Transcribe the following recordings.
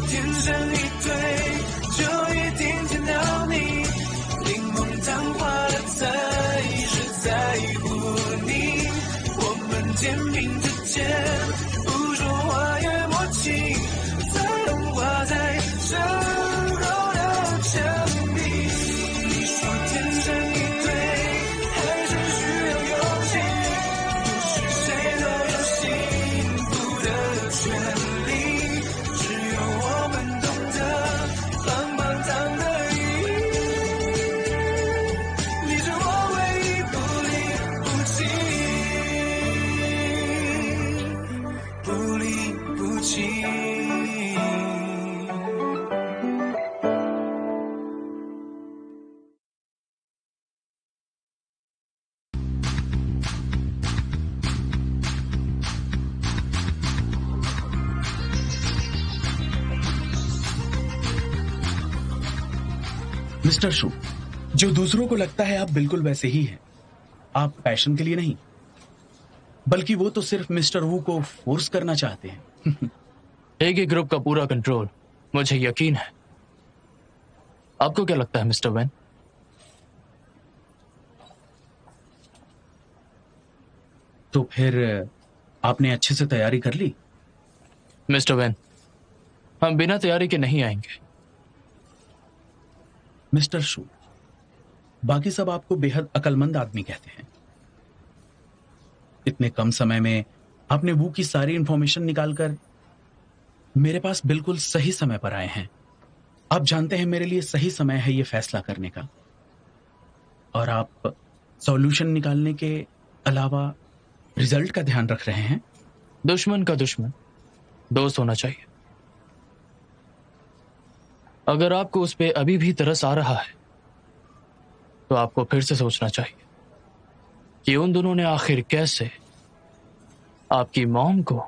天生一对，就一定见到你。柠檬糖化了才是在乎你，我们肩并着肩，不说话也默契，彩虹挂在生肉的墙壁。你说天生一对，还是需要勇气？不是谁都有幸福的权利，只有我们懂得棒棒糖的意义。你是我唯一不离不弃，不离不弃。मिस्टर शू, जो दूसरों को लगता है आप बिल्कुल वैसे ही हैं। आप पैशन के लिए नहीं, बल्कि वो तो सिर्फ मिस्टर वू को फोर्स करना चाहते हैं। एक ही ग्रुप का पूरा कंट्रोल, मुझे यकीन है। आपको क्या लगता है मिस्टर वैन? तो फिर आपने अच्छे से तैयारी कर ली? मिस्टर वैन, हम बिना तैयारी के नहीं आएंगे। मिस्टर शू, बाकी सब आपको बेहद अक्लमंद आदमी कहते हैं। इतने कम समय में आपने वू की सारी इंफॉर्मेशन निकालकर मेरे पास बिल्कुल सही समय पर आए हैं। आप जानते हैं मेरे लिए सही समय है ये फैसला करने का, और आप सॉल्यूशन निकालने के अलावा रिजल्ट का ध्यान रख रहे हैं। दुश्मन का दुश्मन दोस्त होना चाहिए। अगर आपको उस पे अभी भी तरस आ रहा है तो आपको फिर से सोचना चाहिए कि उन दोनों ने आखिर कैसे आपकी मॉम को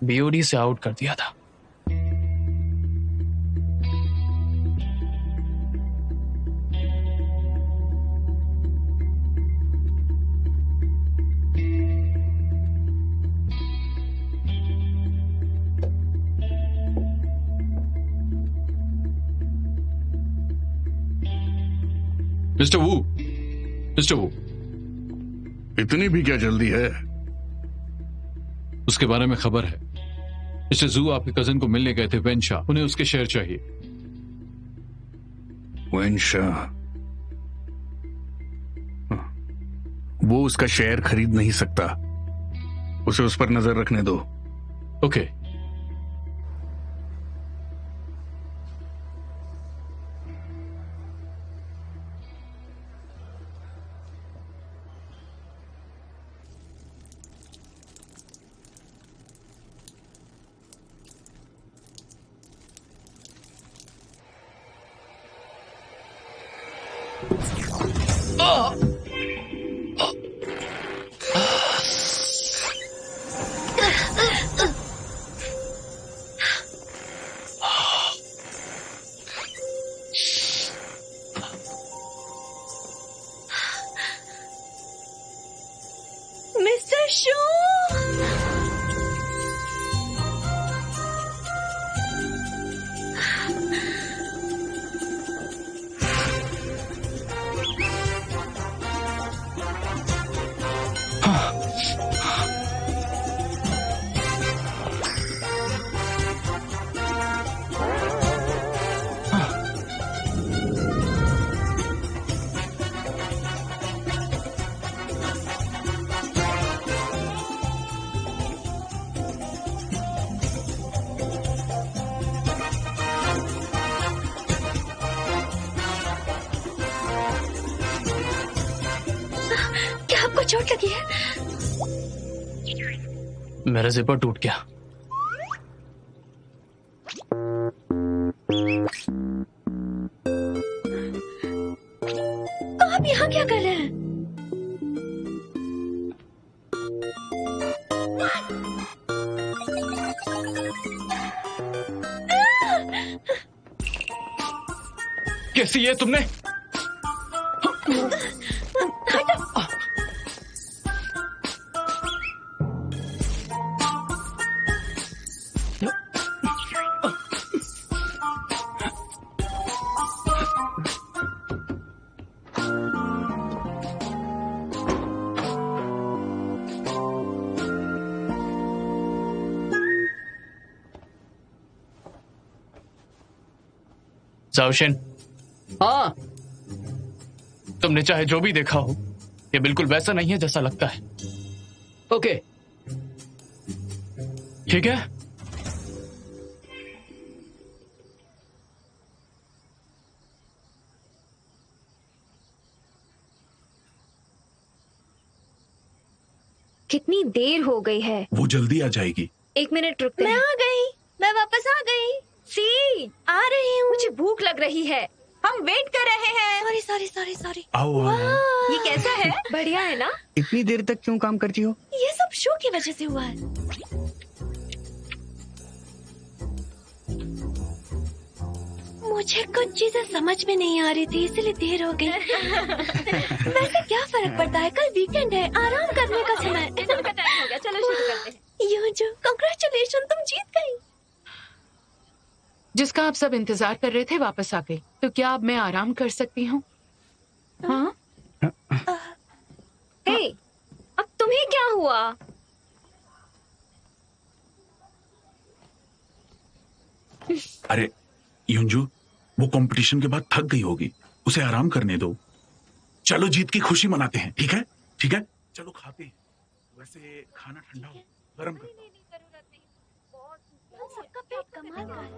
बीओडी से आउट कर दिया था। मिस्टर वू, मिस्टर वू, इतनी भी क्या जल्दी है? उसके बारे में खबर है। मिस्टर जू आपके कजन को मिलने गए थे, वेन शाह। उन्हें उसके शेयर चाहिए। वेन शाह? वो उसका शेयर खरीद नहीं सकता। उसे उस पर नजर रखने दो। ओके। मिस्टर शू, क्या आपको चोट लगी है? मेरा जिपर टूट गया। तो आप यहाँ क्या कर रहे हैं? कैसी है तुमने? जाओशिन, हाँ, तुमने चाहे जो भी देखा हो, ये बिल्कुल वैसा नहीं है जैसा लगता है। ओके। ठीक है? कितनी देर हो गई है। वो जल्दी आ जाएगी। 1 मिनट रुकते हैं। मैं आ गई, मैं वापस आ गई। सी आ रही हूँ। मुझे भूख लग रही है। हम वेट कर रहे हैं। Sorry sorry sorry sorry. आओ आओ, आओ। ये कैसा है? बढ़िया है ना? इतनी देर तक क्यों काम करती हो? ये सब शो की वजह से हुआ है। मुझे कुछ चीजें समझ में नहीं आ रही थी, इसलिए देर हो गई। वैसे क्या फर्क पड़ता है, कल वीकेंड है, आराम करने का समय। डिनर का टाइम हो गया, चलो शुरू करते हैं। यूजू, कांग्रेचुलेशन, तुम जीत गई। जिसका आप सब इंतजार कर रहे थे वापस आ गई, तो क्या अब मैं आराम कर सकती हूँ? हाँ? हे, अब तुम्हें क्या हुआ? अरे युंजू, वो कंपटीशन के बाद थक गई होगी, उसे आराम करने दो। चलो जीत की खुशी मनाते हैं, ठीक है? ठीक है, चलो खाते हैं। वैसे खाना ठंडा हो, गरम कर। सबका पेट कमाल का है।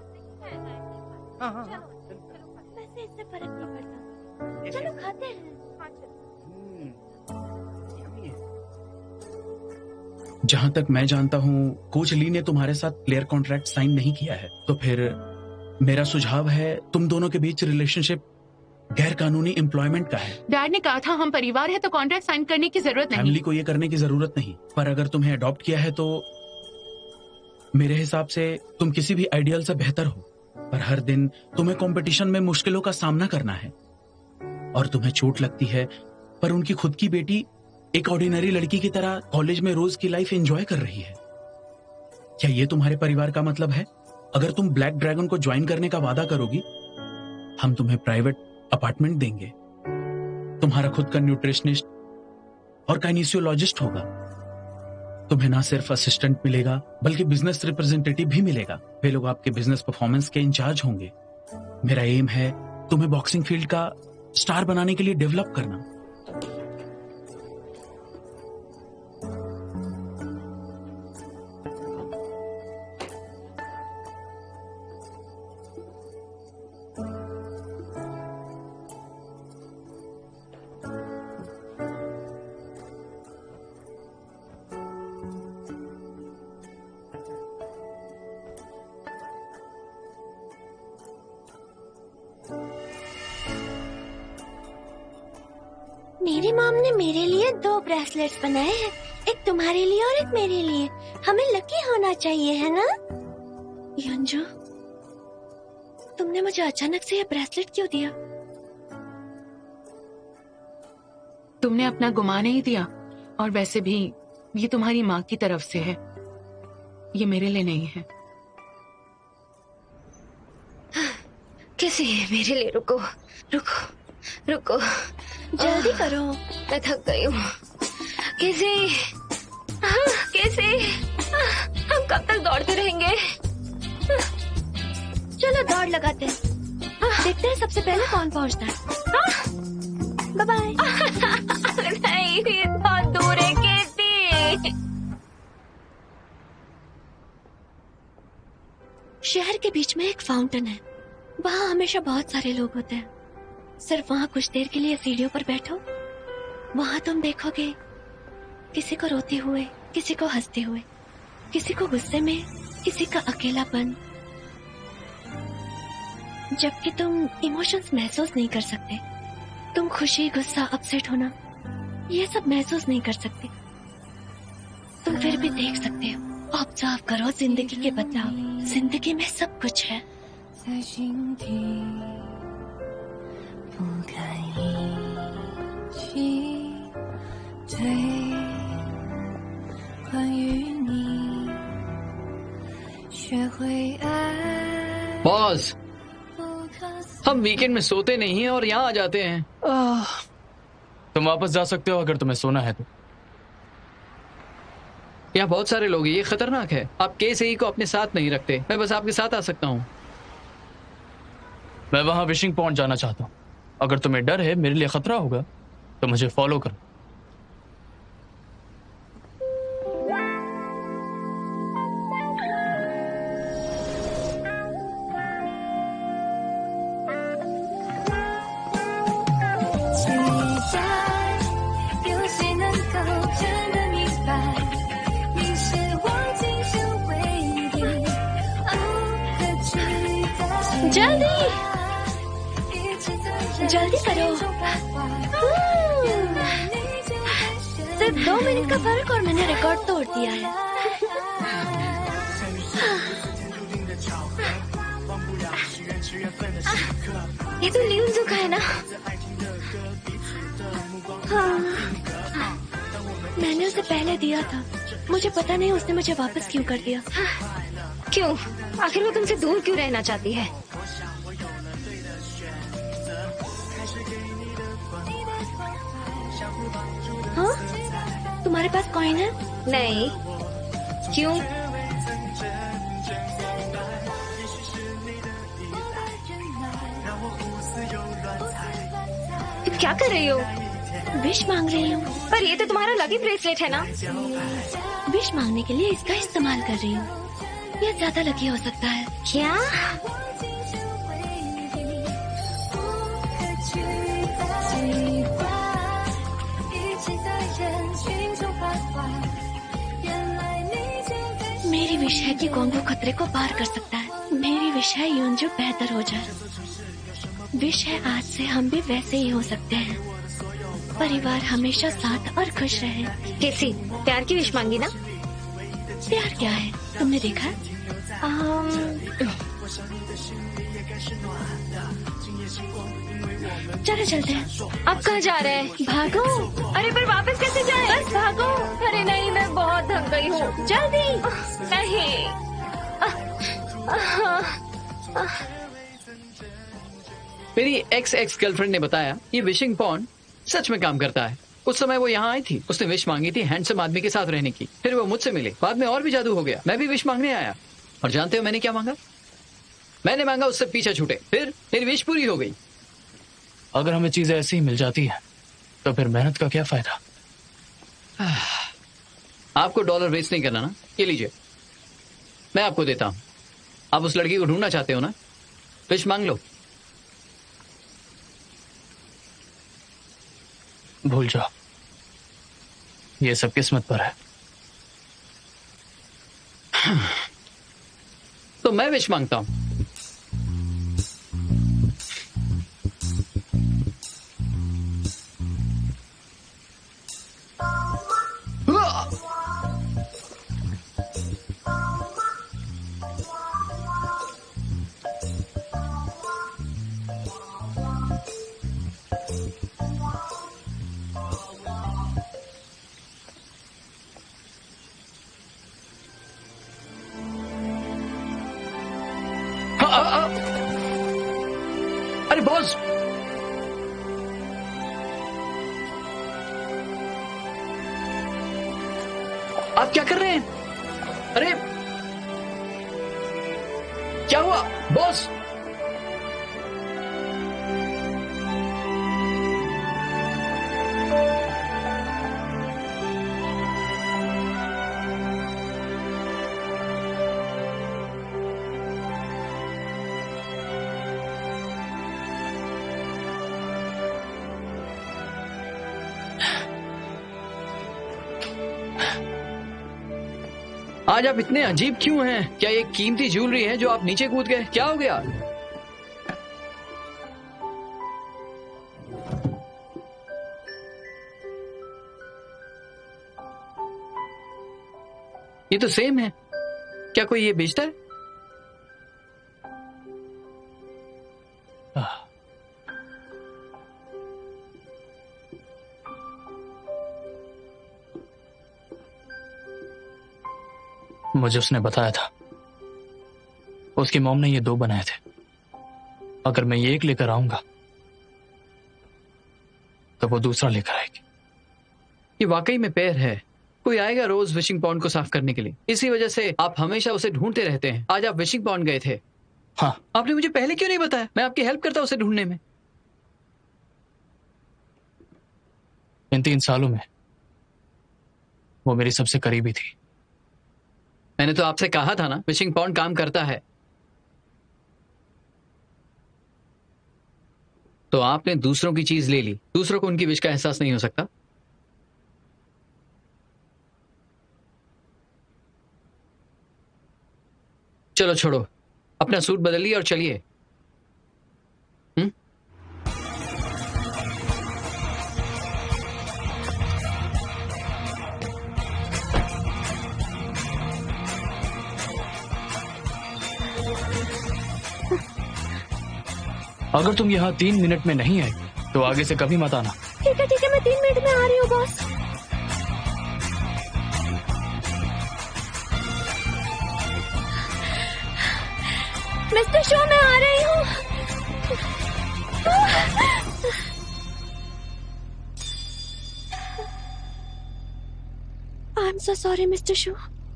वैसे इससे फर्क नहीं पड़ता। चलो खाते हैं। जहां तक मैं जानता हूं, कोच ली ने तुम्हारे साथ प्लेयर कॉन्ट्रैक्ट साइन नहीं किया है, तो फिर मेरा सुझाव है तुम दोनों के बीच रिलेशनशिप गैर कानूनी एम्प्लॉयमेंट का है। डैड ने कहा था हम परिवार है तो कॉन्ट्रैक्ट साइन करने की जरूरत नहीं। फैमिली को ये करने की जरूरत नहीं, पर अगर तुम्हें अडॉप्ट किया है तो मेरे हिसाब से तुम किसी भी आइडियल से बेहतर हो। पर हर दिन तुम्हें कंपटीशन में मुश्किलों का सामना करना है और तुम्हें चोट लगती है, पर उनकी खुद की बेटी एक ऑर्डिनरी लड़की की तरह कॉलेज में रोज की लाइफ एंजॉय कर रही है। क्या ये तुम्हारे परिवार का मतलब है? अगर तुम ब्लैक ड्रैगन को ज्वाइन करने का वादा करोगी, हम तुम्हें प्राइवेट अपार्टमेंट देंगे, तुम्हारा खुद का न्यूट्रिशनिस्ट और काइनेसियोलॉजिस्ट होगा। तुम्हें ना सिर्फ असिस्टेंट मिलेगा बल्कि बिजनेस रिप्रेजेंटेटिव भी मिलेगा। वे लोग आपके बिजनेस परफॉर्मेंस के इंचार्ज होंगे। मेरा एम है तुम्हें बॉक्सिंग फील्ड का स्टार बनाने के लिए डेवलप करना। मेरी मॉम ने मेरे लिए 2 ब्रेसलेट्स बनाए हैं, एक तुम्हारे लिए और एक मेरे लिए। हमें लकी होना चाहिए, है ना? यंजू, तुमने मुझे अचानक से ये ब्रेसलेट क्यों दिया? तुमने अपना गुमा नहीं दिया, और वैसे भी ये तुम्हारी माँ की तरफ से है, ये मेरे लिए नहीं है। कैसे मेरे लिए? रुको रुको रुको, जल्दी करो, मैं थक गई हूँ। कैसे कैसे हम कब तक दौड़ते रहेंगे? चलो दौड़ लगाते हैं, देखते हैं सबसे पहले कौन पहुँचता है। Bye bye. नहीं, ये बहुत दूर है कैसे? शहर के बीच में एक फाउंटेन है, वहाँ हमेशा बहुत सारे लोग होते हैं। सिर्फ वहाँ कुछ देर के लिए सीढ़ियों पर बैठो, वहाँ तुम देखोगे किसी को रोते हुए, किसी को हंसते हुए, किसी को गुस्से में, किसी का अकेलापन। जबकि तुम इमोशंस महसूस नहीं कर सकते, तुम खुशी, गुस्सा, अपसेट होना, ये सब महसूस नहीं कर सकते। तुम फिर भी देख सकते हो। ऑब्जर्व करो जिंदगी के बदलाव। जिंदगी में सब कुछ है। 在心底不堪一击，对，关于你，学会爱。 बॉस, हम वीकेंड में सोते नहीं हैं और यहाँ आ जाते हैं। तुम वापस जा सकते हो अगर तुम्हें सोना है तो। यहाँ बहुत सारे लोग हैं, ये खतरनाक है। आप केस को अपने साथ नहीं रखते, मैं बस आपके साथ आ सकता हूँ। मैं वहां विशिंग पॉइंट जाना चाहता हूँ। अगर तुम्हें डर है मेरे लिए खतरा होगा तो मुझे फॉलो करो। जल्दी जल्दी करो। सिर्फ 2 मिनट का फर्क और मैंने रिकॉर्ड तोड़ दिया है। ये तो ल्यूनजू का है ना? हाँ, मैंने उसे पहले दिया था। मुझे पता नहीं उसने मुझे वापस क्यों कर दिया। क्यों? आखिर वो तुमसे दूर क्यों रहना चाहती है? हाँ? तुम्हारे पास कॉइन है? नहीं। क्यों? तुम क्या कर रही हो? विश मांग रही हूँ। पर ये तो तुम्हारा लकी ब्रेसलेट है ना? विश मांगने के लिए इसका इस्तेमाल कर रही हूँ। ये ज्यादा लकी हो सकता है। क्या? मेरी विश है कि गोंगू खतरे को पार कर सकता है। मेरी विश है यूनजू बेहतर हो जाए। विश है आज से हम भी वैसे ही हो सकते हैं। परिवार हमेशा साथ और खुश रहे। कैसी? प्यार की विश मांगी ना? प्यार क्या है? तुमने देखा? चलो चलते हैं। अब कहाँ जा रहे हैं? भागो। अरे पर वापस कैसे जाए? बस भागो। अरे नहीं, मैं बहुत थक गई हूँ। जल्दी। नहीं। मेरी एक्स गर्लफ्रेंड ने बताया ये विशिंग पॉन्ड सच में काम करता है। उस समय वो यहाँ आई थी, उसने विश मांगी थी हैंडसम आदमी के साथ रहने की। फिर वो मुझसे मिले, बाद में और भी जादू हो गया। मैं भी विश मांगने आया और जानते हो मैंने क्या मांगा? मैंने मांगा उससे पीछा छूटे। फिर मेरी विश पूरी हो गई। अगर हमें चीजें ऐसी ही मिल जाती है तो फिर मेहनत का क्या फायदा? आपको डॉलर वेस्ट नहीं करना ना? ये लीजिए, मैं आपको देता हूं। आप उस लड़की को ढूंढना चाहते हो ना? विश मांग लो। भूल जाओ, ये सब किस्मत पर है। तो मैं विश मांगता हूं। अरे बॉस, आप क्या कर रहे हैं? अरे क्या हुआ बॉस? आज आप इतने अजीब क्यों हैं? क्या ये कीमती ज्वेलरी है जो आप नीचे कूद गए? क्या हो गया? ये तो सेम है। क्या कोई ये बेचता है? मुझे उसने बताया था, उसकी मॉम ने ये 2 बनाए थे। अगर मैं ये एक लेकर आऊंगा तो वो दूसरा लेकर आएगी। ये वाकई में पैर है। कोई आएगा रोज विशिंग पॉन्ड को साफ करने के लिए। इसी वजह से आप हमेशा उसे ढूंढते रहते हैं। आज आप विशिंग पॉन्ड गए थे हाँ। आपने मुझे पहले क्यों नहीं बताया? मैं आपकी हेल्प करता उसे ढूंढने में। इन 3 सालों में वो मेरी सबसे करीबी थी। मैंने तो आपसे कहा था ना, फिशिंग पॉन्ड काम करता है। तो आपने दूसरों की चीज ले ली। दूसरों को उनकी विश का एहसास नहीं हो सकता? चलो छोड़ो, अपना सूट बदलिए और चलिए। अगर तुम यहाँ 3 मिनट में नहीं आई तो आगे से कभी मत आना। ठीक है, मैं 3 मिनट में आ रही हूँ बॉस। मिस्टर शो, मैं आ रही हूँ। I am so sorry mister show,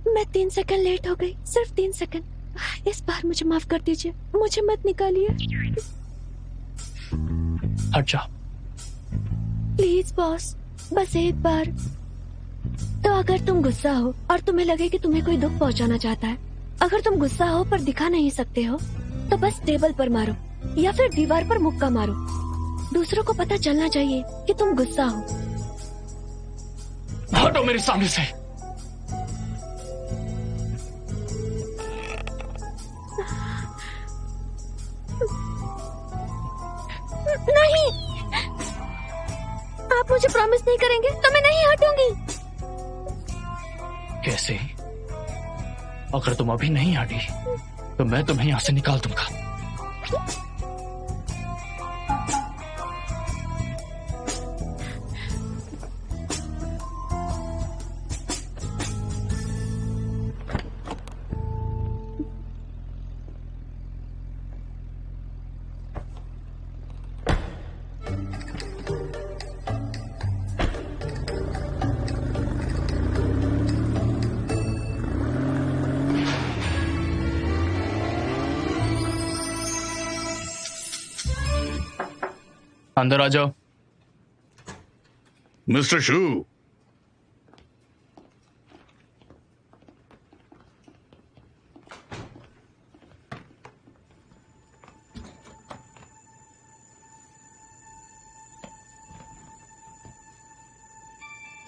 मैं 3 सेकंड लेट हो गई, सिर्फ 3 सेकंड। इस बार मुझे माफ कर दीजिए, मुझे मत निकालिए। अच्छा प्लीज बॉस, बस एक बार। तो अगर तुम गुस्सा हो और तुम्हें लगे कि तुम्हें कोई दुख पहुंचाना चाहता है, अगर तुम गुस्सा हो पर दिखा नहीं सकते हो, तो बस टेबल पर मारो या फिर दीवार पर मुक्का मारो। दूसरों को पता चलना चाहिए कि तुम गुस्सा हो। हटो मेरे सामने से। नहीं, आप मुझे प्रॉमिस नहीं करेंगे तो मैं नहीं हटूंगी। कैसे? अगर तुम अभी नहीं हटी तो मैं तुम्हें यहां से निकाल दूंगा। अंदर आ जाओ। मिस्टर शू,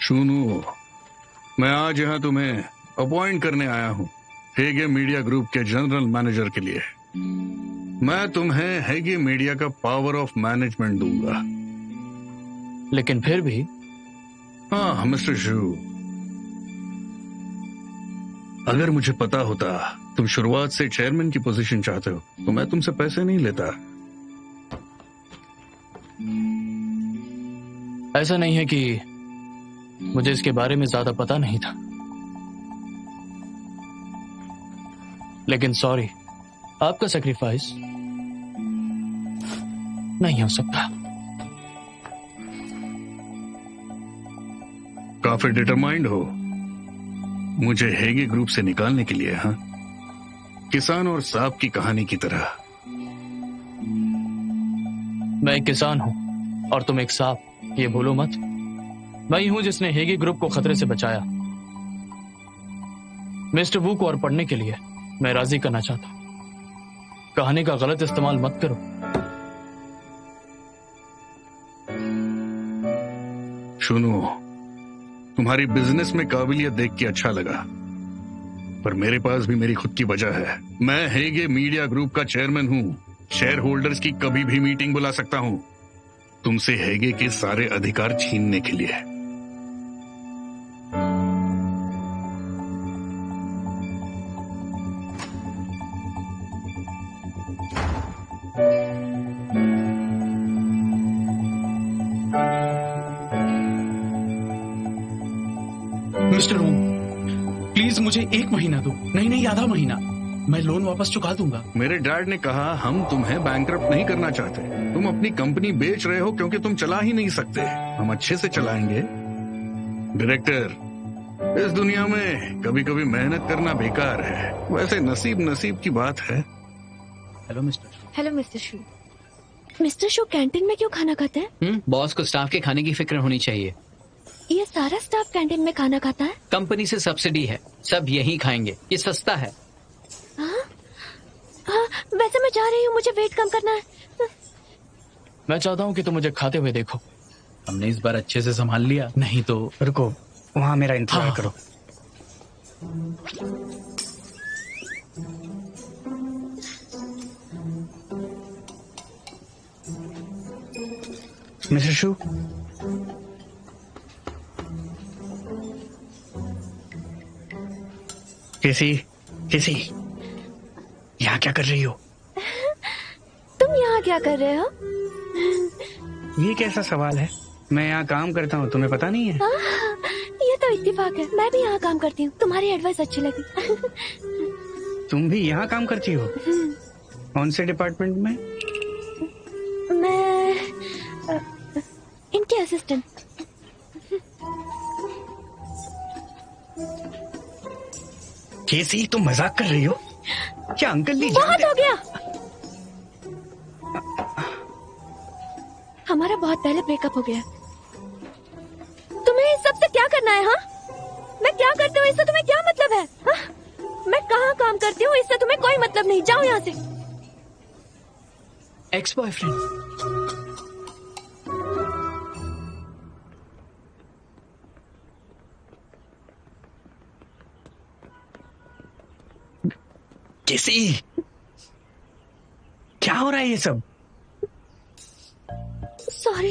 सुनो, मैं आज यहां तुम्हें अपॉइंट करने आया हूं हेगे मीडिया ग्रुप के जनरल मैनेजर के लिए। मैं तुम्हें हेगे मीडिया का पावर ऑफ मैनेजमेंट दूंगा। लेकिन फिर भी। हाँ मिस्टर शू, अगर मुझे पता होता तुम शुरुआत से चेयरमैन की पोजीशन चाहते हो तो मैं तुमसे पैसे नहीं लेता। ऐसा नहीं है कि मुझे इसके बारे में ज्यादा पता नहीं था, लेकिन सॉरी, आपका सैक्रिफाइस नहीं हो सकता। काफी डिटरमाइंड हो मुझे हेगे ग्रुप से निकालने के लिए, हाँ? किसान और सांप की कहानी की तरह। मैं एक किसान हूं और तुम एक सांप, ये भूलो मत। मैं ही हूं जिसने हेगे ग्रुप को खतरे से बचाया। मिस्टर वू को और पढ़ने के लिए मैं राजी करना चाहता हूं। कहानी का गलत इस्तेमाल मत करो। सुनो, तुम्हारी बिजनेस में काबिलियत देख के अच्छा लगा, पर मेरे पास भी मेरी खुद की वजह है। मैं हेगे मीडिया ग्रुप का चेयरमैन हूं। शेयर होल्डर्स की कभी भी मीटिंग बुला सकता हूं तुमसे हेगे के सारे अधिकार छीनने के लिए। मिस्टर वू, प्लीज मुझे 1 महीना दो। नहीं, आधा महीना। मैं लोन वापस चुका दूंगा। मेरे डैड ने कहा हम तुम्हें बैंकरप्ट नहीं करना चाहते। तुम अपनी कंपनी बेच रहे हो क्योंकि तुम चला ही नहीं सकते। हम अच्छे से चलाएंगे। डायरेक्टर, इस दुनिया में कभी कभी मेहनत करना बेकार है। वैसे नसीब की बात है। हेलो मिस्टर शू। हेलो मिस्टर शू। मिस्टर शू कैंटीन में क्यों खाना खाते हैं? बॉस को स्टाफ के खाने की फिक्र होनी चाहिए। ये सारा स्टाफ कैंटीन में खाना खाता है? कंपनी से सब्सिडी है, सब यही खाएंगे, ये सस्ता है। हाँ, वैसे मैं जा रही हूँ, मुझे वेट कम करना है। मैं चाहता हूँ कि तुम मुझे खाते हुए देखो। हमने इस बार अच्छे से संभाल लिया, नहीं तो। रुको, वहां मेरा इंतजार करो। मिस्टर शू, कैसी यहाँ क्या कर रही हो? तुम यहाँ क्या कर रहे हो? ये कैसा सवाल है? मैं यहाँ काम करता हूँ, तुम्हें पता नहीं है? ये तो इत्तेफाक है, मैं भी यहाँ काम करती हूँ, तुम्हारी एडवाइस अच्छी लगी। तुम भी यहाँ काम करती हो? कौन से डिपार्टमेंट में? मैं इनके असिस्टेंट। केसी, तुम मजाक कर रही हो क्या? अंकल नहीं बहुत हो गया, हमारा बहुत पहले ब्रेकअप हो गया। तुम्हें इस सबसे क्या करना है? हाँ, मैं क्या करती हूँ इससे तुम्हें क्या मतलब है? हाँ? मैं कहाँ काम करती हूँ इससे तुम्हें कोई मतलब नहीं, जाओ यहाँ से। Ex boyfriend. केसी, क्या हो रहा है ये सब?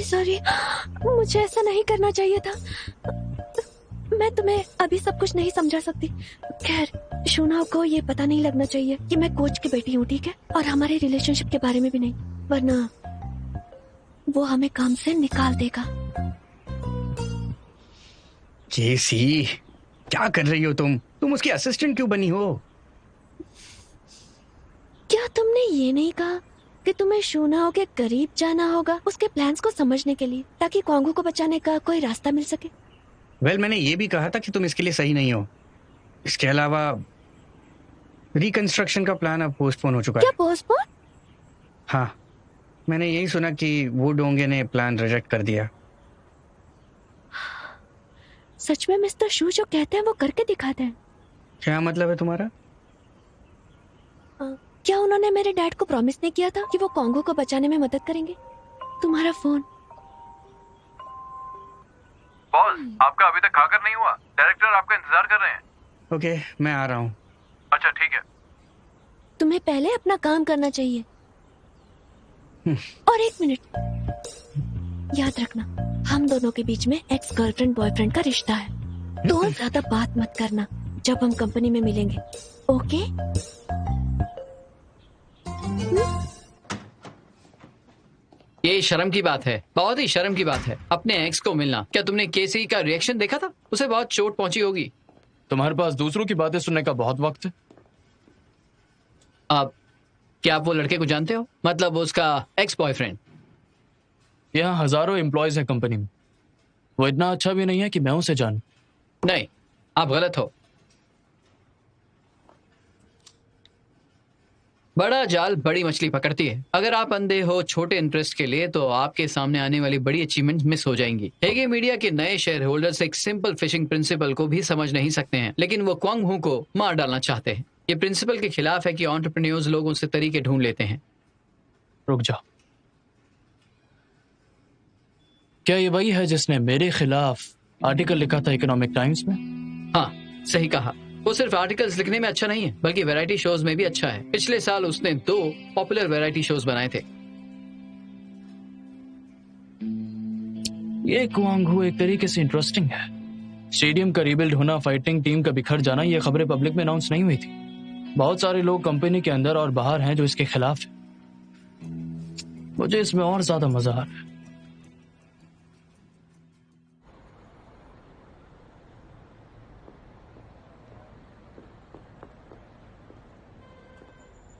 सॉरी, मुझे ऐसा नहीं करना चाहिए था। मैं तुम्हें अभी सब कुछ नहीं समझा सकती। खैर, शूना को ये पता नहीं लगना चाहिए कि मैं कोच की बेटी हूँ, ठीक है? और हमारे रिलेशनशिप के बारे में भी नहीं, वरना वो हमें काम से निकाल देगा। केसी, क्या कर रही हो तुम? तुम उसकी असिस्टेंट क्यों बनी हो? क्या तुमने ये नहीं कहा कि तुम्हें शूनाओ के करीब जाना होगा उसके प्लान्स को समझने के लिए, ताकि क्वांगो को बचाने का कोई रास्ता मिल सके? मैंने ये भी कहा था कि तुम इसके लिए सही नहीं हो। इसके अलावा रिकंस्ट्रक्शन का प्लान अब पोस्टपोन हो चुका है। क्या पोस्टपोन? हाँ, मैंने यही सुना कि वो डोंगे ने प्लान रिजेक्ट कर दिया। सच में मिस्टर शू जो कहते हैं वो करके दिखाते हैं? क्या मतलब है तुम्हारा? क्या उन्होंने मेरे डैड को प्रॉमिस नहीं किया था कि वो कॉन्गो को बचाने में मदद करेंगे? तुम्हारा फोन। बॉस, आपका अभी तक खाकर नहीं हुआ, डायरेक्टर आपका इंतजार कर रहे हैं। ओके, मैं आ रहा हूँ। अच्छा ठीक है। तुम्हें पहले अपना काम करना चाहिए। और एक मिनट, याद रखना, हम दोनों के बीच में एक्स गर्लफ्रेंड बॉयफ्रेंड का रिश्ता है, तो ज्यादा बात मत करना जब हम कंपनी में मिलेंगे, ओके? ये शर्म की बात है, बहुत ही शर्म की बात है, अपने एक्स को मिलना। क्या तुमने केसी का रिएक्शन देखा था? उसे बहुत चोट पहुंची होगी। तुम्हारे पास दूसरों की बातें सुनने का बहुत वक्त है। अब क्या आप वो लड़के को जानते हो? मतलब उसका एक्स बॉयफ्रेंड। यहाँ हजारों एम्प्लॉयज हैं कंपनी में, वो इतना अच्छा भी नहीं है कि मैं उसे जानूं। नहीं, आप गलत हो। बड़ा जाल बड़ी मछली पकड़ती है। अगर आप अंधे हो छोटे इंटरेस्ट के लिए, तो आपके सामने आने वाली बड़ी अचीवमेंट मिस हो जाएंगी। हेगे मीडिया के नए शेयर होल्डर्स एक सिंपल फिशिंग प्रिंसिपल को भी समझ नहीं सकते हैं, लेकिन वो क्वांग हू को मार डालना चाहते हैं। ये प्रिंसिपल के खिलाफ है कि एंटरप्रेन्योर्स लोगों से तरीके ढूंढ लेते हैं। रुक जाओ, क्या ये वही है जिसने मेरे खिलाफ आर्टिकल लिखा था इकोनॉमिक टाइम्स में? हाँ, सही कहा। वो सिर्फ आर्टिकल्स लिखने में अच्छा नहीं है, बल्कि वैरायटी शोज में भी अच्छा है। पिछले साल उसने 2 पॉपुलर वैरायटी शोज बनाए थे। ये क्वांग हू एक तरीके से इंटरेस्टिंग है। स्टेडियम का रीबिल्ड होना, फाइटिंग टीम का बिखर जाना, ये खबरें पब्लिक में अनाउंस नहीं हुई थी। बहुत सारे लोग कंपनी के अंदर और बाहर हैं जो इसके खिलाफ हैं। मुझे इसमें और ज्यादा मजा आ रहा है।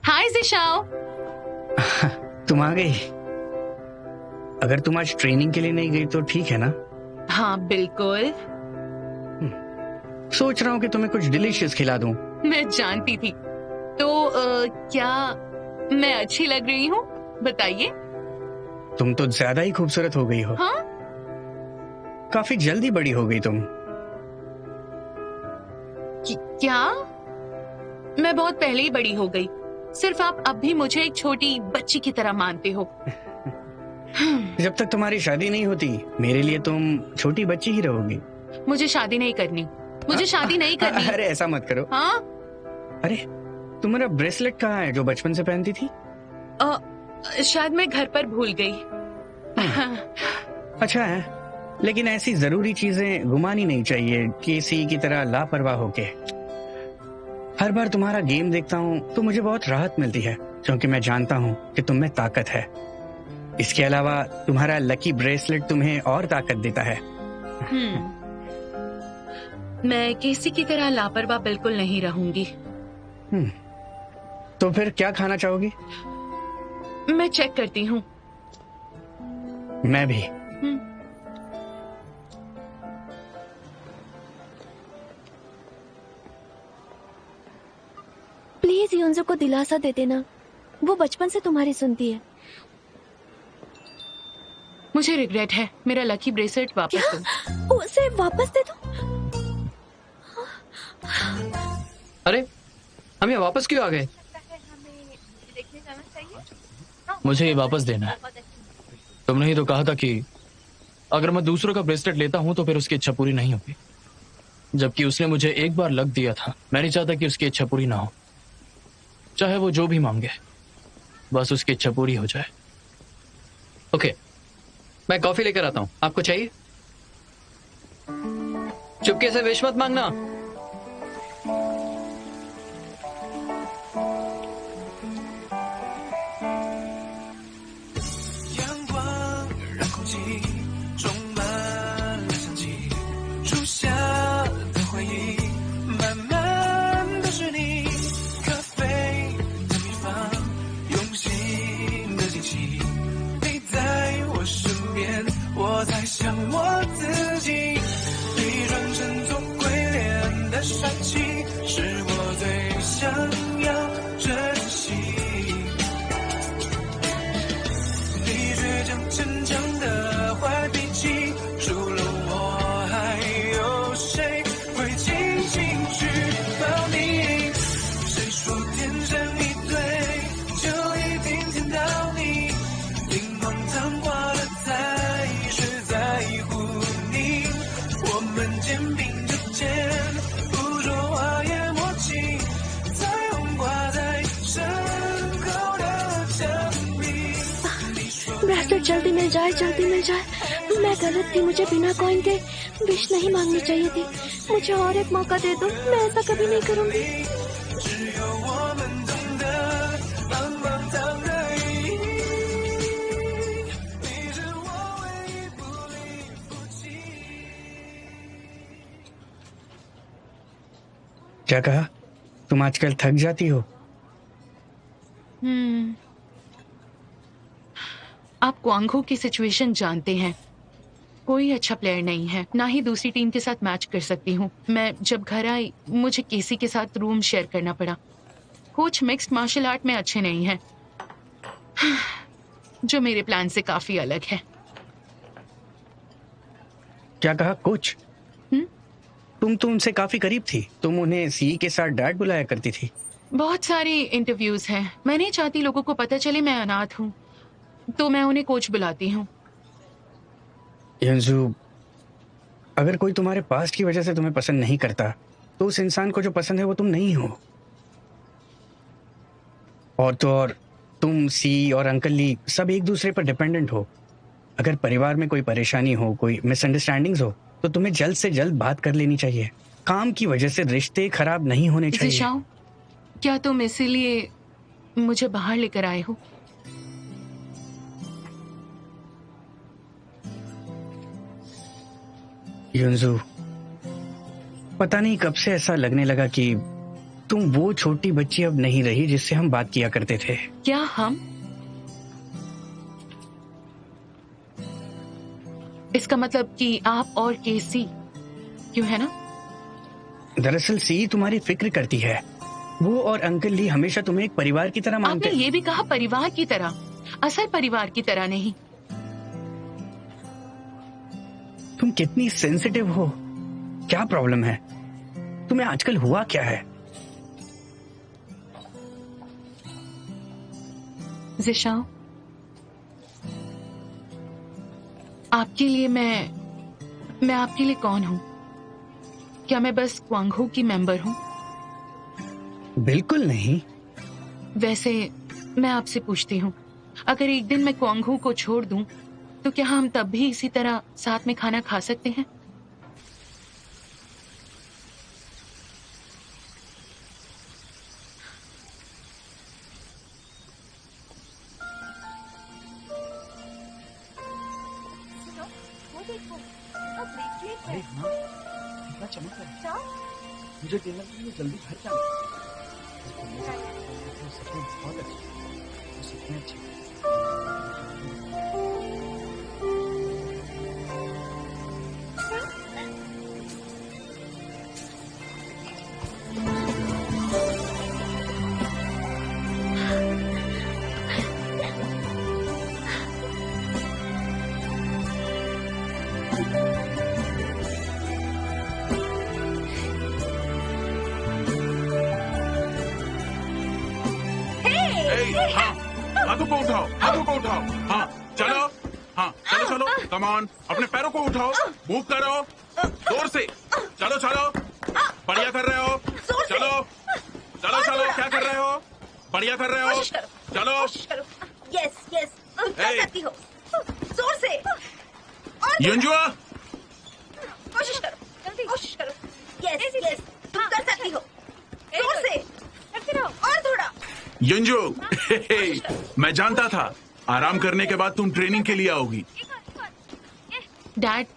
हाय जिशाओ। तुम आ गई। अगर तुम आज ट्रेनिंग के लिए नहीं गई तो ठीक है ना? हाँ बिल्कुल। सोच रहा हूँ कि तुम्हें कुछ डिलीशियस खिला दूं। मैं जानती थी। तो क्या मैं अच्छी लग रही हूँ? बताइए। तुम तो ज्यादा ही खूबसूरत हो गई हो। हाँ? काफी जल्दी बड़ी हो गई तुम। क्या? मैं बहुत पहले ही बड़ी हो गई। सिर्फ आप अब भी मुझे एक छोटी बच्ची की तरह मानते हो। जब तक तुम्हारी शादी नहीं होती मेरे लिए तुम छोटी बच्ची ही रहोगी। मुझे शादी नहीं करनी। मुझे शादी नहीं करनी। अरे ऐसा मत करो। हाँ? अरे तुम्हारा ब्रेसलेट कहाँ है जो बचपन से पहनती थी? शायद मैं घर पर भूल गई। अच्छा है, लेकिन ऐसी जरूरी चीजें घुमानी नहीं चाहिए किसी की तरह लापरवाह होके। हर बार तुम्हारा गेम देखता हूँ तो मुझे बहुत राहत मिलती है, क्योंकि मैं जानता हूँ कि तुम में ताकत है। इसके अलावा तुम्हारा लकी ब्रेसलेट तुम्हें और ताकत देता है। मैं किसी की तरह लापरवाह बिल्कुल नहीं रहूंगी। तो फिर क्या खाना चाहोगी? मैं चेक करती हूँ। मैं भी। प्लीज यूंजो को दिलासा दे देना, वो बचपन से तुम्हारी सुनती है। मुझे रिग्रेट है। मेरा लकी ब्रेसलेट वापस दो। उसे वापस दे दो। अरे हम यहाँ वापस क्यों आ गए? मुझे ये वापस देना है। तुमने ही तो कहा था कि अगर मैं दूसरों का ब्रेसलेट लेता हूं तो फिर उसकी इच्छा पूरी नहीं होगी, जबकि उसने मुझे एक बार लक दिया था। मैं नहीं चाहता कि उसकी इच्छा पूरी ना हो, चाहे वो जो भी मांगे, बस उसकी इच्छा पूरी हो जाए। ओके, मैं कॉफी लेकर आता हूँ। आपको चाहिए? चुपके से विश मत मांगना। ब्रेसलेट जल्दी मिल जाए, जल्दी मिल जाए। मैं गलत थी, मुझे बिना कॉइन के विश नहीं मांगनी चाहिए थी। मुझे और एक मौका दे दो, मैं ऐसा कभी नहीं करूंगी। क्या कहा? तुम आजकल थक जाती हो? आप क्वांगहो की सिचुएशन जानते हैं। कोई अच्छा प्लेयर नहीं है, ना ही दूसरी टीम के साथ मैच कर सकती हूँ। मैं जब घर आई मुझे केसी के साथ रूम शेयर करना पड़ा। कोच मिक्स्ड मार्शल आर्ट में अच्छे नहीं हैं, जो मेरे प्लान से काफी अलग है। क्या कहा कोच? तुम तो उनसे काफी करीब थी। तुम उन्हें सी के साथ डैड बुलाया करती थी। बहुत सारी इंटरव्यूज हैं। मैं नहीं चाहती लोगों को पता चले मैं अनाथ हूँ, तो मैं उन्हें कोच बुलाती हूँ। यंजू, अगर कोई तुम्हारे पास्ट की वजह से तुम्हें पसंद नहीं करता तो उस इंसान को जो पसंद है वो तुम नहीं हो। और तो और तुम, सी और अंकल ली सब एक दूसरे पर डिपेंडेंट हो। अगर परिवार में कोई परेशानी हो, कोई मिसअंडरस्टैंडिंग्स हो, तो तुम्हें जल्द से जल्द बात कर लेनी चाहिए। काम की वजह से रिश्ते खराब नहीं होने चाहिए। जिशाओ, क्या तुम इसीलिए मुझे बाहर लेकर आए हो? युंजू, पता नहीं कब से ऐसा लगने लगा कि तुम वो छोटी बच्ची अब नहीं रही जिससे हम बात किया करते थे। क्या हम? इसका मतलब कि आप और केसी क्यों है ना? दरअसल सी तुम्हारी फिक्र करती है। वो और अंकल ली हमेशा तुम्हें एक परिवार की तरह मानते आपने ये भी कहा परिवार की तरह, असल परिवार की तरह नहीं। तुम कितनी सेंसिटिव हो, क्या प्रॉब्लम है? तुम्हें आजकल हुआ क्या है? जिशाओ, आपके लिए मैं आपके लिए कौन हूँ? क्या मैं बस क्वांगहो की मेंबर हूँ? बिल्कुल नहीं। वैसे मैं आपसे पूछती हूँ, अगर एक दिन मैं क्वांगहो को छोड़ दूं, तो क्या हम तब भी इसी तरह साथ में खाना खा सकते हैं? अरे हाँ, कितना चमक रहा है। मुझे डिनर के लिए जल्दी घर जाना है। सच में बहुत अच्छा है, सच में अच्छा। हाथों को उठाओ, हाथों को उठाओ। हाँ चलो, हाँ चलो चलो, कम ऑन, अपने पैरों को उठाओ, मूव करो, जोर से, चलो चलो, बढ़िया कर रहे हो, चलो चलो चलो, क्या कर रहे हो, बढ़िया कर रहे हो, चलो। यस यस, तुम कर सकती हो, जोर से। युंजुआ, कोशिश करो, जल्दी कोशिश करो। यस यस, तुम कर सकती हो, जोर से, और थोड़ा। युंजू, मैं जानता था आराम करने के बाद तुम ट्रेनिंग के लिए आओगी। डैड,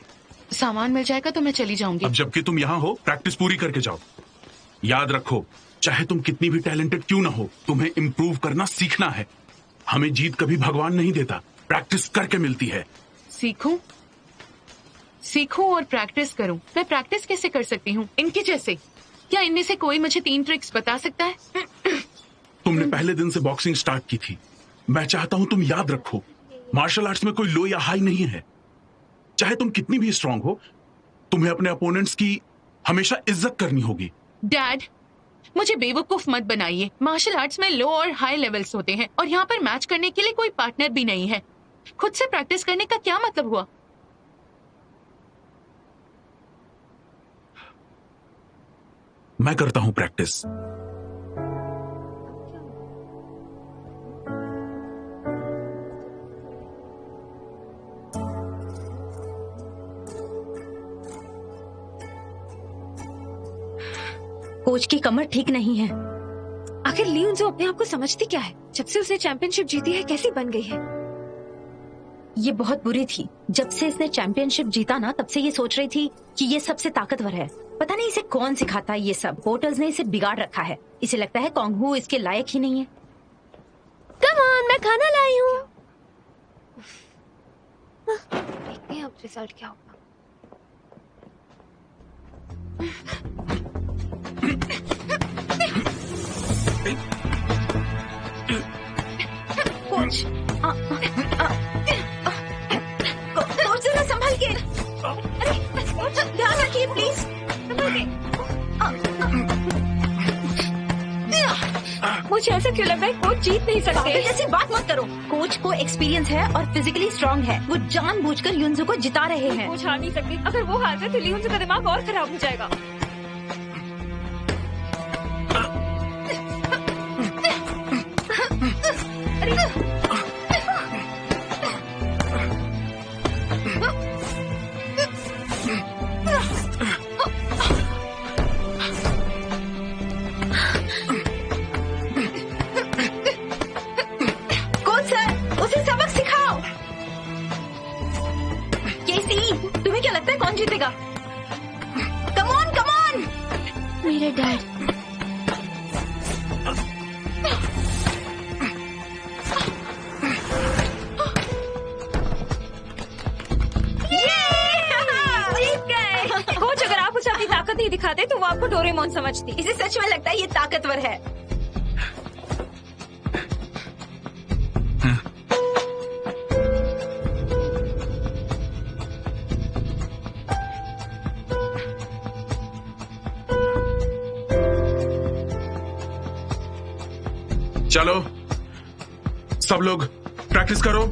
सामान मिल जाएगा तो मैं चली जाऊंगी। अब जबकि तुम यहाँ हो, प्रैक्टिस पूरी करके जाओ। याद रखो, चाहे तुम कितनी भी टैलेंटेड क्यों ना हो, तुम्हें इम्प्रूव करना सीखना है। हमें जीत कभी भगवान नहीं देता, प्रैक्टिस करके मिलती है। सीखूं और प्रैक्टिस करूं। मैं प्रैक्टिस कैसे कर सकती हूँ? इनके जैसे? क्या इनमें से कोई मुझे 3 ट्रिक्स बता सकता है? तुमने पहले दिन से बॉक्सिंग स्टार्ट की थी। मैं चाहता हूं तुम याद रखो, मार्शल आर्ट्स में कोई लो या हाई नहीं है। चाहे तुम कितनी भी स्ट्रांग हो, तुम्हें अपने अपोनेंट्स की हमेशा इज्जत करनी होगी। डैड, मुझे बेवकूफ मत बनाइए। मार्शल आर्ट्स में लो और हाई लेवल्स होते हैं और यहाँ पर मैच करने के लिए कोई पार्टनर भी नहीं है। खुद से प्रैक्टिस करने का क्या मतलब हुआ? मैं करता हूं प्रैक्टिस। कोच की कमर ठीक नहीं है। आखिर लियोन्जो अपने आप को समझती क्या है? जब से उसने चैंपियनशिप जीती है कैसी बन गई है? ये बहुत बुरी थी। जब से इसने चैंपियनशिप जीता ना, तब से ये सोच रही थी कि ये सबसे ताकतवर है। पता नहीं इसे कौन सिखाता है ये सब। पोर्टर्स ने इसे बिगाड़ रखा है। इसे लगता है क्वांगहो इसके लायक ही नहीं है। कम ऑन, मैं खाना लाई हूँ। देखते हैं अब रिजल्ट क्या होगा। कोच, कोच जरा संभल के। अरे कोच, ध्यान रखिए प्लीज, संभल के। मुझे ऐसा क्यों लग रहा है कोच जीत नहीं सकते? ऐसी बात मत करो। कोच को एक्सपीरियंस है और फिजिकली स्ट्रांग है। वो जानबूझकर युंजू को जिता रहे हैं। कोच हार नहीं सकते। अगर वो हार गए तो लियोन्जो का दिमाग और खराब हो जाएगा। कौन जीतेगा? Come on, come on. मेरे डैड। कोच, अगर आप उसे अपनी ताकत नहीं दिखाते तो वो आपको डोरेमोन समझती। इसे सच में लगता है ये ताकतवर है। चलो सब लोग प्रैक्टिस करो।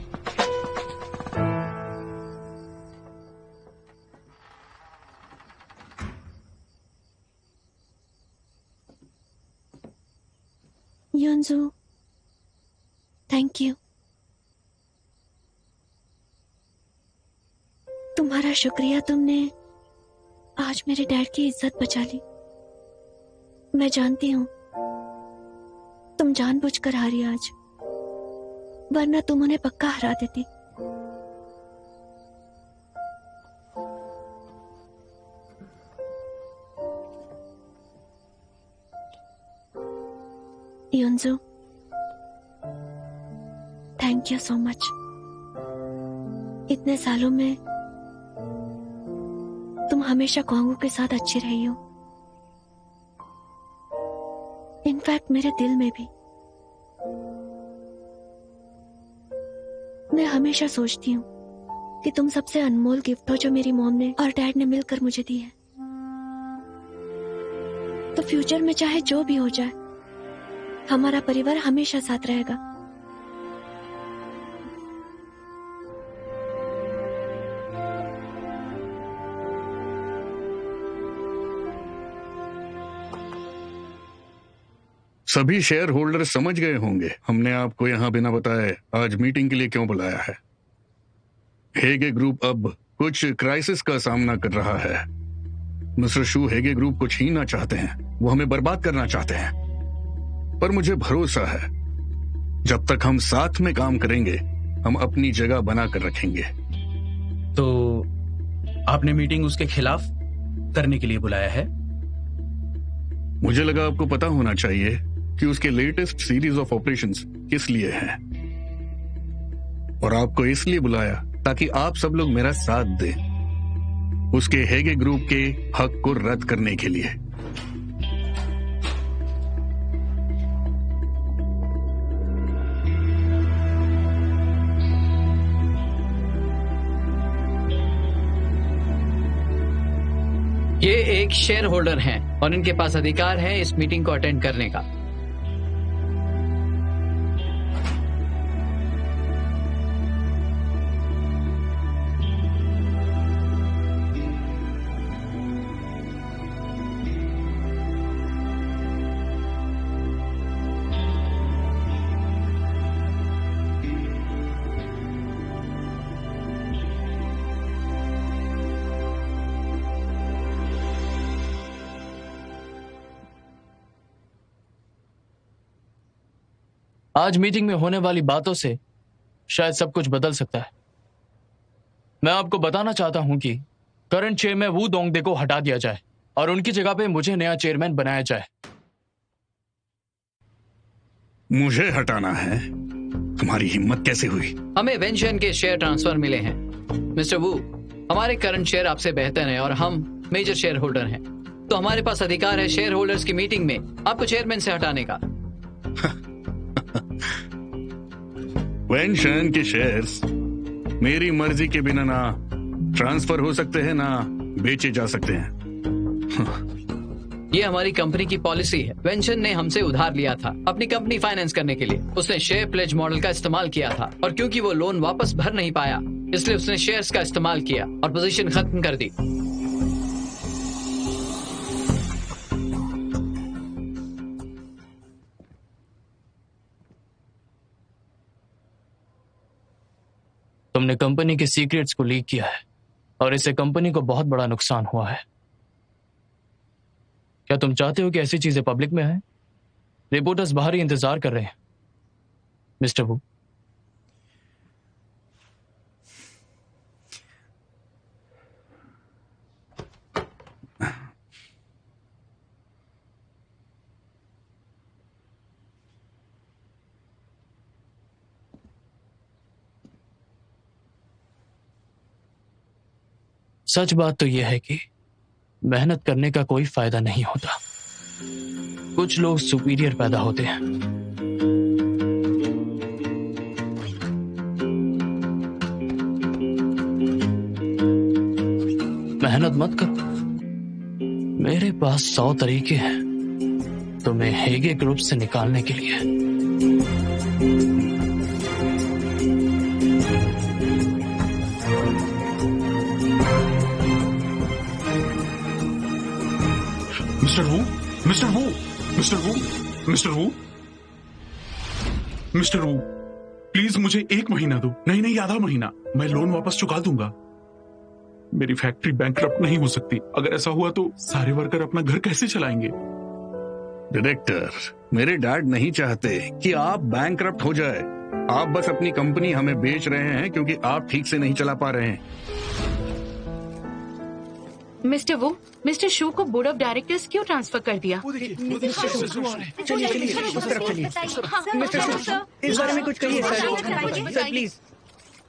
योंजू, थैंक यू। तुम्हारा शुक्रिया, तुमने आज मेरे डैड की इज्जत बचा ली। मैं जानती हूँ तुम जानबूझकर हारी आज, वरना तुम उन्हें पक्का हरा देती। योंजू, थैंक यू सो मच। इतने सालों में तुम हमेशा क्वांगू के साथ अच्छी रही हो, इनफैक्ट मेरे दिल में भी। मैं हमेशा सोचती हूँ कि तुम सबसे अनमोल गिफ्ट हो जो मेरी मॉम ने और डैड ने मिलकर मुझे दी है। तो फ्यूचर में चाहे जो भी हो जाए, हमारा परिवार हमेशा साथ रहेगा। सभी शेयर होल्डर समझ गए होंगे हमने आपको यहाँ बिना बताए आज मीटिंग के लिए क्यों बुलाया है। हेगे ग्रुप अब कुछ क्राइसिस का सामना कर रहा है। मिस्टर शू हेगे ग्रुप को छीनना चाहते हैं, वो हमें बर्बाद करना चाहते हैं। पर मुझे भरोसा है जब तक हम साथ में काम करेंगे हम अपनी जगह बना कर रखेंगे। तो आपने मीटिंग उसके खिलाफ करने के लिए बुलाया है? मुझे लगा आपको पता होना चाहिए कि उसके लेटेस्ट सीरीज ऑफ ऑपरेशंस किस लिए हैं, और आपको इसलिए बुलाया ताकि आप सब लोग मेरा साथ दें उसके हेगे ग्रुप के हक को रद्द करने के लिए। ये एक शेयर होल्डर हैं और इनके पास अधिकार है इस मीटिंग को अटेंड करने का। आज मीटिंग में होने वाली बातों से शायद सब कुछ बदल सकता है। मैं आपको बताना चाहता हूं कि करंट चेयरमैन वू दोंगदे को हटा दिया जाए और उनकी जगह पे मुझे नया चेयरमैन बनाया जाए। मुझे हटाना है? तुम्हारी हिम्मत कैसे हुई? हमें वेंशन के शेयर ट्रांसफर मिले हैं। मिस्टर वू, हमारे करंट शेयर आपसे बेहतर हैं और हम मेजर शेयर होल्डर हैं, तो हमारे पास अधिकार है शेयर होल्डर्स की मीटिंग में आपको चेयरमैन से हटाने का। वेंशन के शेयर्स मेरी मर्जी के बिना ना ट्रांसफर हो सकते हैं ना बेचे जा सकते हैं। ये हमारी कंपनी की पॉलिसी है। वेंशन ने हमसे उधार लिया था अपनी कंपनी फाइनेंस करने के लिए। उसने शेयर प्लेज मॉडल का इस्तेमाल किया था और क्योंकि वो लोन वापस भर नहीं पाया इसलिए उसने शेयर्स का इस्तेमाल किया और पोजीशन खत्म कर दी। तुमने कंपनी के सीक्रेट्स को लीक किया है और इससे कंपनी को बहुत बड़ा नुकसान हुआ है। क्या तुम चाहते हो कि ऐसी चीजें पब्लिक में आए? रिपोर्टर्स बाहर ही इंतजार कर रहे हैं। मिस्टर वू, सच बात तो यह है कि मेहनत करने का कोई फायदा नहीं होता। कुछ लोग सुपीरियर पैदा होते हैं। मेहनत मत कर। मेरे पास 100 तरीके हैं तुम्हें हेगे ग्रुप से निकालने के लिए। Mister Wu, mister Wu, mister Wu, mister Wu, mister Wu, please मुझे 1 महीना दो। नहीं, आधा महीना। मैं लोन वापस चुका दूंगा। मेरी फैक्ट्री बैंकरप्ट नहीं हो सकती। अगर ऐसा हुआ तो सारे वर्कर अपना घर कैसे चलाएंगे? डायरेक्टर, मेरे डैड नहीं चाहते कि आप बैंकरप्ट हो जाए। आप बस अपनी कंपनी हमें बेच रहे हैं क्योंकि आप ठीक से नहीं चला पा रहे हैं। मिस्टर वो, मिस्टर शू को बोर्ड ऑफ डायरेक्टर्स क्यों ट्रांसफर कर दिया? चलिए उस तरफ चलिए। मिस्टर शू, इस बारे में कुछ कहिए sir please.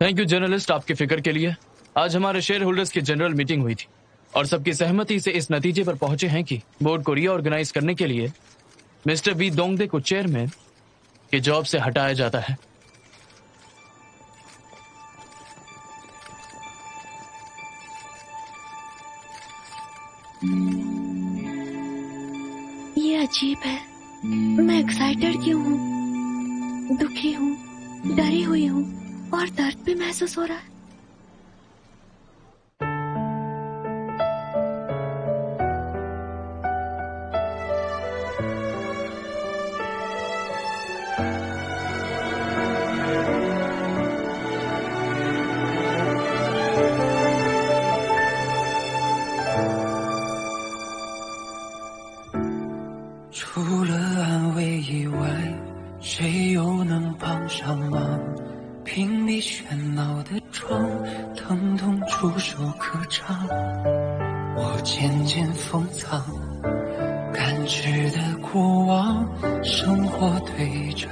Thank you journalist आपकी फिक्र के लिए। आज हमारे शेयर होल्डर्स की जनरल मीटिंग हुई थी और सबकी सहमति से इस नतीजे पर पहुंचे हैं कि बोर्ड को रीऑर्गेनाइज करने के लिए मिस्टर वी दोंगदे को चेयरमैन की जॉब से हटाया जाता है। ये अजीब है। मैं एक्साइटेड क्यों हूँ, दुखी हूँ, डरी हुई हूँ और दर्द भी महसूस हो रहा है।除了安慰以外，谁又能帮上忙？屏蔽喧闹的窗，疼痛触手可长。我渐渐封藏，感知的过往，生活对着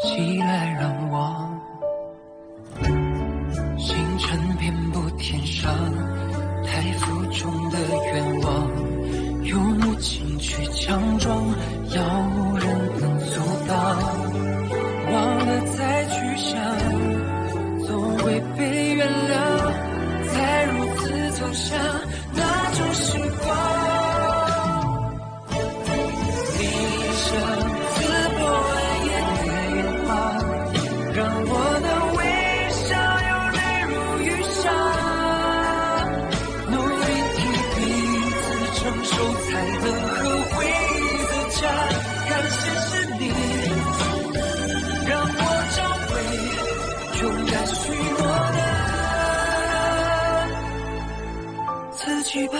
袭来让望。星辰遍布天上，太浮重的愿望。用无情去强装，要无人能阻挡。忘了再去想，总会被原谅。才如此走向那种时光，你像刺破暗夜的烟花，让我的微笑有泪如雨下。努力替彼此承受才能和回忆的家，感谢是你让我找回勇敢许诺的自己吧。